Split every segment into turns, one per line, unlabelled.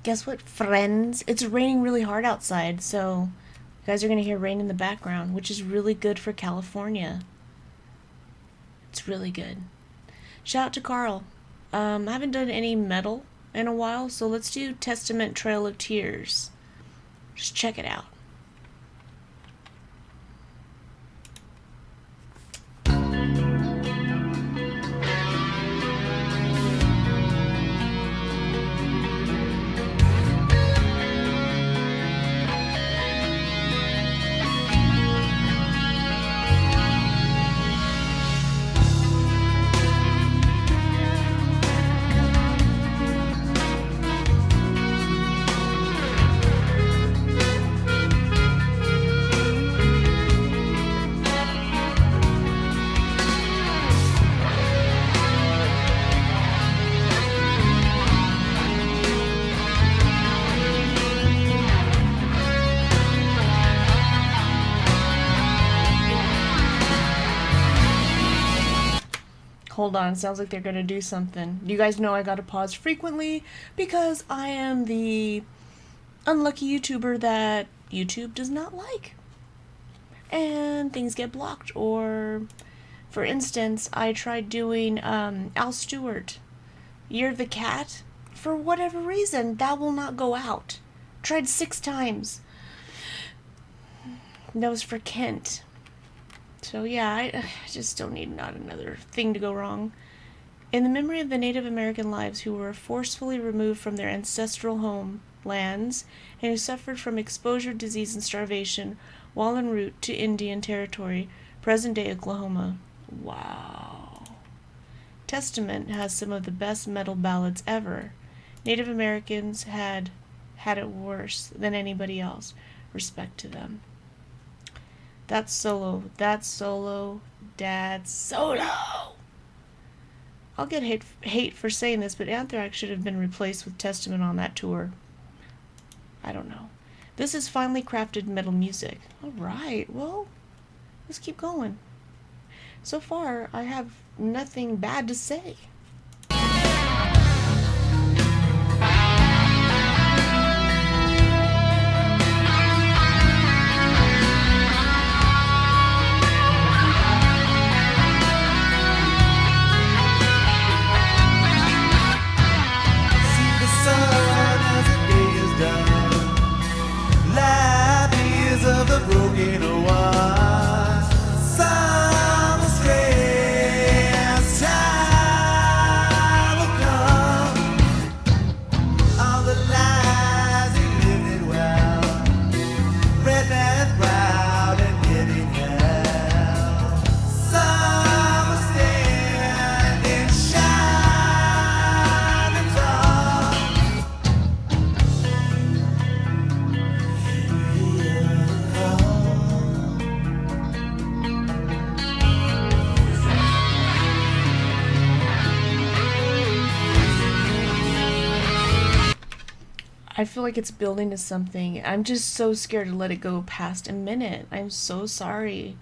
Guess what, friends? It's raining really hard outside, so you guys are going to hear rain in the background, which is really good for California. It's really good. Shout out to Carl. I haven't done any metal in a while, so let's do Testament Trail of Tears. Just check it out. Hold on, sounds like they're gonna do something. You guys know I gotta pause frequently because I am the unlucky YouTuber that YouTube does not like. And things get blocked. Or, for instance, I tried doing Al Stewart, Year of the Cat. For whatever reason, that will not go out. Tried 6 times. That was for Kent. So yeah, I just don't need not another thing to go wrong. In the memory of the Native American lives who were forcefully removed from their ancestral homelands and who suffered from exposure, disease, and starvation while en route to Indian Territory, present-day Oklahoma. Wow. Testament has some of the best metal ballads ever. Native Americans had it worse than anybody else. Respect to them. That's solo. That's solo. Dad's solo. I'll get hate for saying this, but Anthrax should have been replaced with Testament on that tour. I don't know. This is finely crafted metal music. Alright, well, let's keep going. So far, I have nothing bad to say. I feel like it's building to something. I'm just so scared to let it go past a minute. I'm so sorry.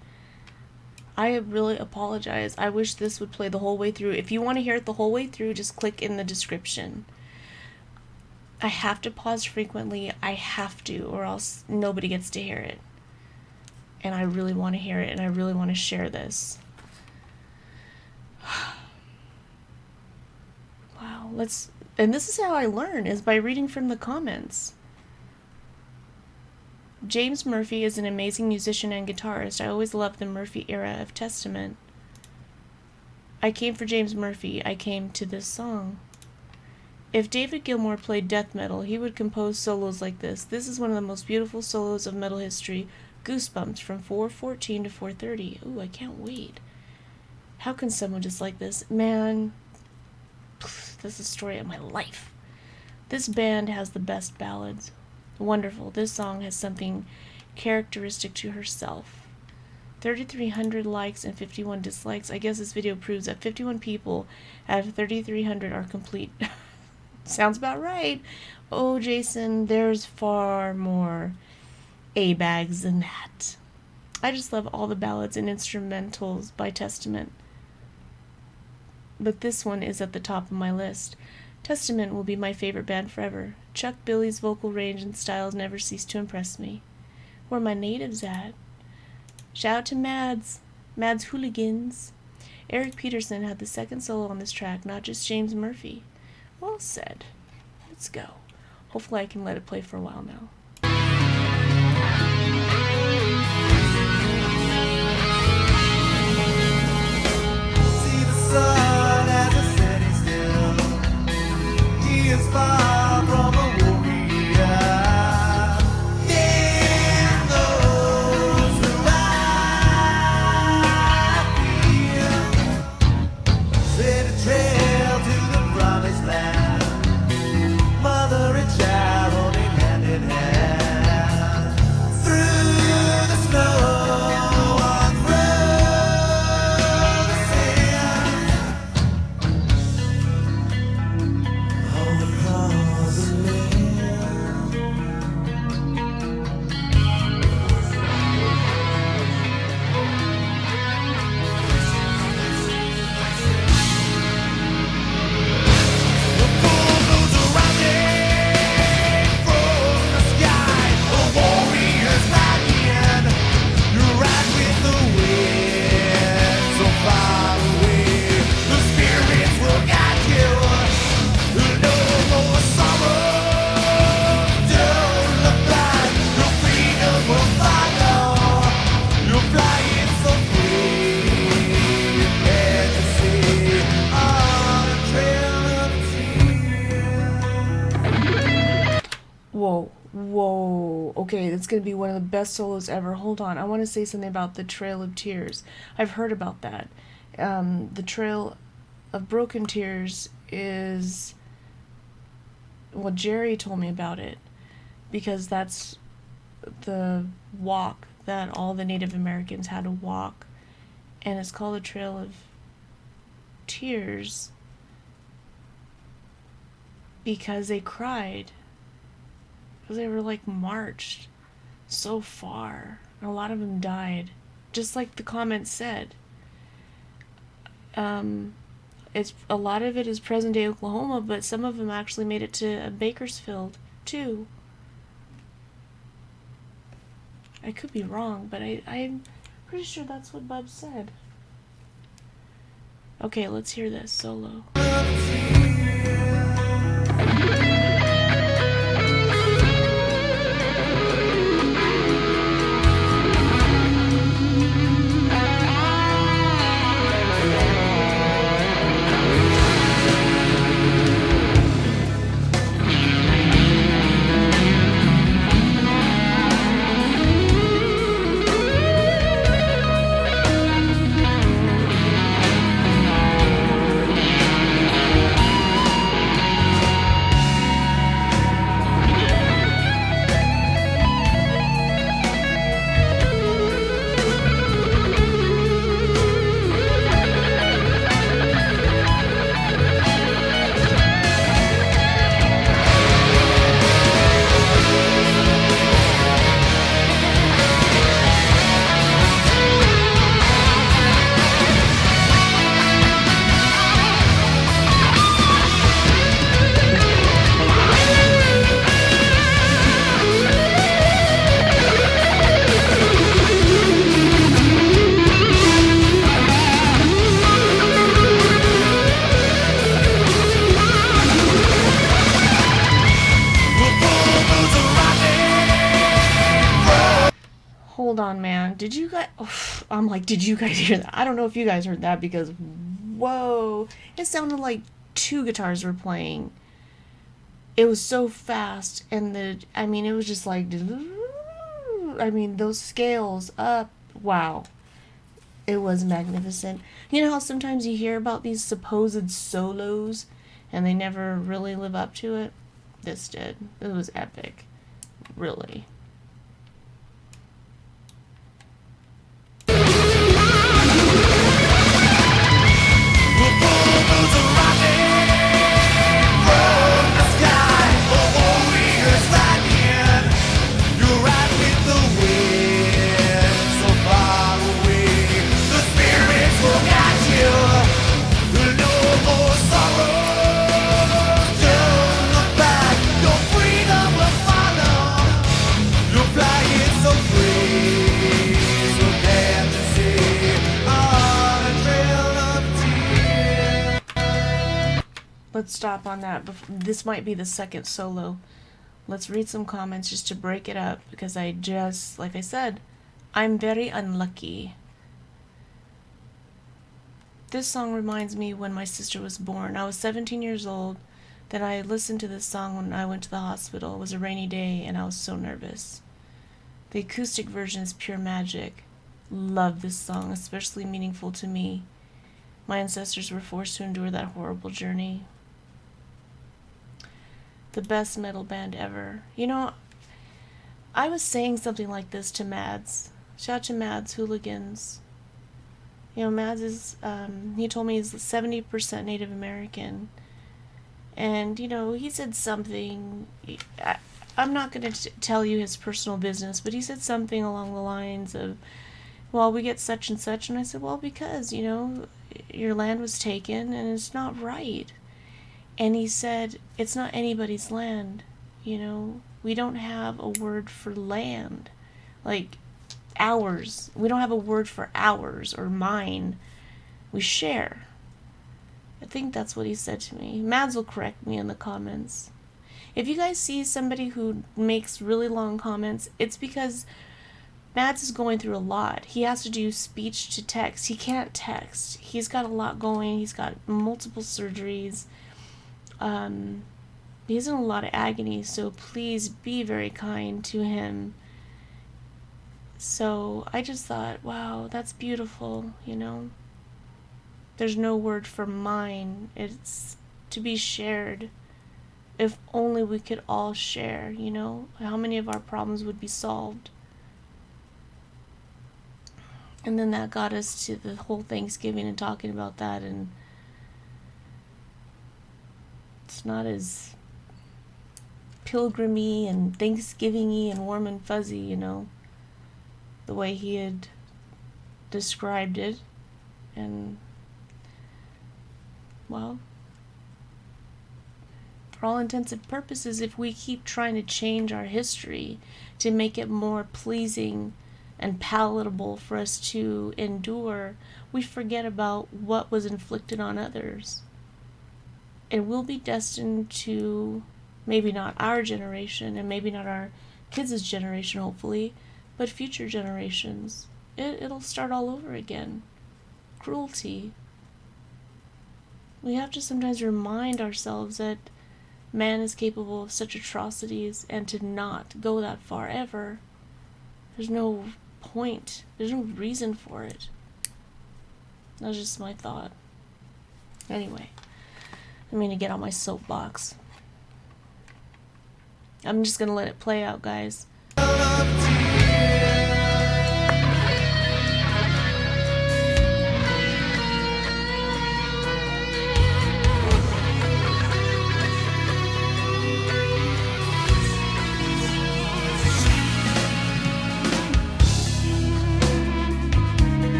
I really apologize. I wish this would play the whole way through. If you want to hear it the whole way through, just click in the description. I have to pause frequently. I have to, or else nobody gets to hear it. And I really want to hear it, and I really want to share this. Wow, and this is how I learn, is by reading from the comments. James Murphy is an amazing musician and guitarist. I always loved the Murphy era of Testament. I came for James Murphy. I came to this song. If David Gilmour played death metal, he would compose solos like this. This is one of the most beautiful solos of metal history. Goosebumps from 4:14 to 4:30. Ooh, I can't wait. How can someone just like this? Man, this is the story of my life. This band has the best ballads. Wonderful. This song has something characteristic to herself. 3,300 likes and 51 dislikes. I guess this video proves that 51 people out of 3,300 are complete. Sounds about right. Oh, Jason, there's far more A-bags than that. I just love all the ballads and instrumentals by Testament. But this one is at the top of my list. Testament will be my favorite band forever. Chuck Billy's vocal range and styles never cease to impress me. Where my natives at? Shout out to MADDS. MADDS Hooligans. Eric Peterson had the second solo on this track, not just James Murphy. Well said. Let's go. Hopefully I can let it play for a while now.
See the sun as it's setting still. He is far from a warrior. Damn those who ride here. Set a trail to the promised land. Mother and child holding hand in hand. Through the snow and through the sand. All across the land. The full moon's rising from the sky. The warriors riding. You ride with the wind so far away. The spirits will guide you. No more sorrow. Don't look back. Your freedom will follow. You're flying so free. And to see on a trail of tears.
Whoa. Okay, that's going to be one of the best solos ever. Hold on. I want to say something about the Trail of Tears. I've heard about that. The Trail of Broken Tears is... Well, Jerry told me about it. Because that's the walk that all the Native Americans had to walk. And it's called the Trail of Tears because they cried. Because they were like marched so far. And a lot of them died. Just like the comment said. It's a lot of it is present day Oklahoma, but some of them actually made it to Bakersfield too. I could be wrong, but I'm pretty sure that's what Bub said. Okay, let's hear this solo. Hold on, man. Did you guys... Oh, I'm like, did you guys hear that? I don't know if you guys heard that because... Whoa. It sounded like two guitars were playing. It was so fast. And it was just like... those scales up. Wow. It was magnificent. You know how sometimes you hear about these supposed solos and they never really live up to it? This did. It was epic. Really.
No more sorrow.
let's stop on that. This might be the second solo. Let's read some comments just to break it up, because like I said, I'm very unlucky. This song reminds me when my sister was born. I was 17 years old. Then I listened to this song when I went to the hospital. It was a rainy day and I was so nervous. The acoustic version is pure magic. Love this song, especially meaningful to me. My ancestors were forced to endure that horrible journey. The best metal band ever. You know, I was saying something like this to MADDS. Shout out to MADDS Hooligans. You know, MADDS is, he told me he's 70% Native American. And, you know, he said something, I'm not going to tell you his personal business, but he said something along the lines of, well, we get such and such. And I said, well, because, you know, your land was taken and it's not right. And he said, it's not anybody's land. You know, we don't have a word for land. Like, ours. We don't have a word for ours or mine. We share. I think that's what he said to me. Mads will correct me in the comments. If you guys see somebody who makes really long comments, it's because Mads is going through a lot. He has to do speech to text. He can't text. He's got a lot going. He's got multiple surgeries. He's in a lot of agony, so please be very kind to him. So I just thought, wow, that's beautiful, you know? There's no word for mine. It's to be shared. If only we could all share, you know? How many of our problems would be solved? And then that got us to the whole Thanksgiving and talking about that, and it's not as pilgrimy and Thanksgiving-y and warm and fuzzy, you know, the way he had described it. And, well, for all intents and purposes, if we keep trying to change our history to make it more pleasing and palatable for us to endure, we forget about what was inflicted on others. And we'll be destined to, maybe not our generation, and maybe not our kids' generation, hopefully, but future generations. It'll start all over again. Cruelty. We have to sometimes remind ourselves that man is capable of such atrocities, and to not go that far ever. There's no point. There's no reason for it. That's just my thought. Anyway, I mean to get on my soapbox. I'm just gonna let it play out, guys.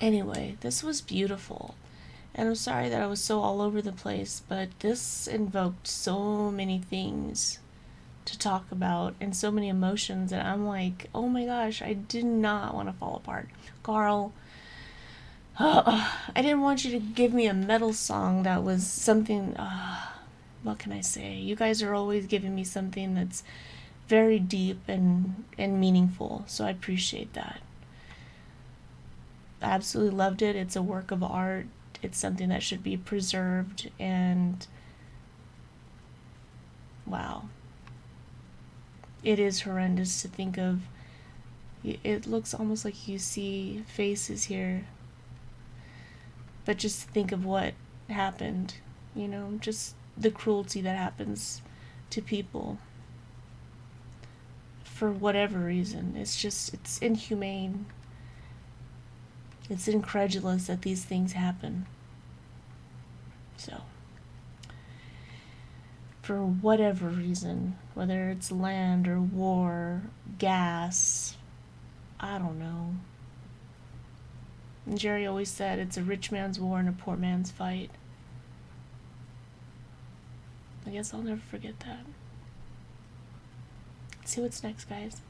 Anyway, this was beautiful. And I'm sorry that I was so all over the place, but this invoked so many things to talk about and so many emotions, and I'm like, oh my gosh, I did not want to fall apart. Carl, I didn't want you to give me a metal song that was something, what can I say? You guys are always giving me something that's very deep and meaningful, so I appreciate that. I absolutely loved it. It's a work of art. It's something that should be preserved, and wow. It is horrendous to think of It looks almost like you see faces here. But just think of what happened, just the cruelty that happens to people for whatever reason. It's inhumane. It's incredulous that these things happen. So, for whatever reason, whether it's land or war, gas, I don't know. And Jerry always said it's a rich man's war and a poor man's fight. I guess I'll never forget that. See what's next, guys.